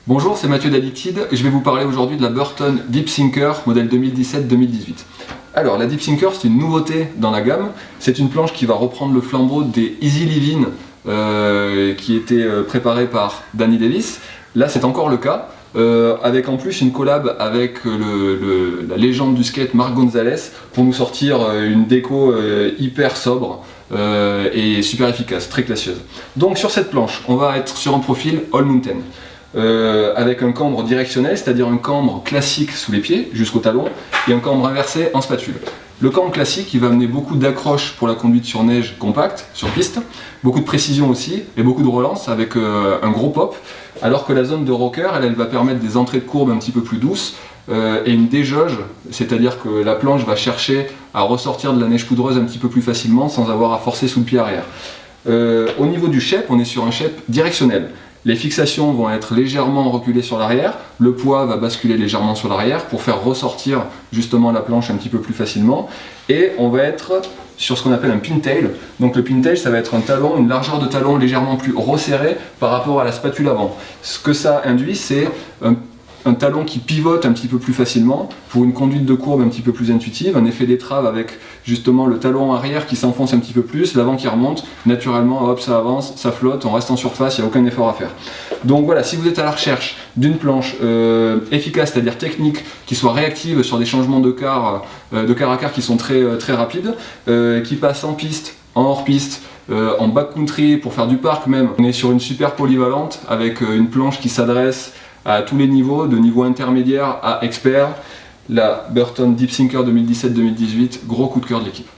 Bonjour, c'est Mathieu d'Addicted et je vais vous parler aujourd'hui de la Burton Deep Sinker modèle 2017-2018. Alors la Deep Sinker, c'est une nouveauté dans la gamme. C'est une planche qui va reprendre le flambeau des Easy Living qui était préparé par Danny Davis. Là c'est encore le cas, avec en plus une collab avec la légende du skate Mark Gonzalez pour nous sortir une déco hyper sobre et super efficace, très classieuse. Donc sur cette planche, on va être sur un profil All Mountain. Avec un cambre directionnel, c'est-à-dire un cambre classique sous les pieds jusqu'au talon et un cambre inversé en spatule. Le cambre classique il va amener beaucoup d'accroche pour la conduite sur neige compacte, sur piste, beaucoup de précision aussi et beaucoup de relance avec un gros pop, alors que la zone de rocker elle va permettre des entrées de courbe un petit peu plus douces et une déjauge, c'est-à-dire que la planche va chercher à ressortir de la neige poudreuse un petit peu plus facilement sans avoir à forcer sous le pied arrière. Au niveau du shape, on est sur un shape directionnel. Les fixations vont être légèrement reculées sur l'arrière, le poids va basculer légèrement sur l'arrière pour faire ressortir justement la planche un petit peu plus facilement, et on va être sur ce qu'on appelle un pintail. Donc le pintail, ça va être un talon, une largeur de talon légèrement plus resserrée par rapport à la spatule avant. Ce que ça induit, c'est un talon qui pivote un petit peu plus facilement pour une conduite de courbe un petit peu plus intuitive, un effet d'étrave avec justement le talon arrière qui s'enfonce un petit peu plus, l'avant qui remonte, naturellement hop ça avance, ça flotte, on reste en surface, il n'y a aucun effort à faire. Donc voilà, si vous êtes à la recherche d'une planche efficace, c'est-à-dire technique, qui soit réactive sur des changements de quart à quart qui sont très rapides, qui passe en piste, en hors-piste, en backcountry pour faire du parc même, on est sur une super polyvalente avec une planche qui s'adresse à tous les niveaux, de niveau intermédiaire à expert. La Burton Deep Sinker 2017-2018, gros coup de cœur de l'équipe.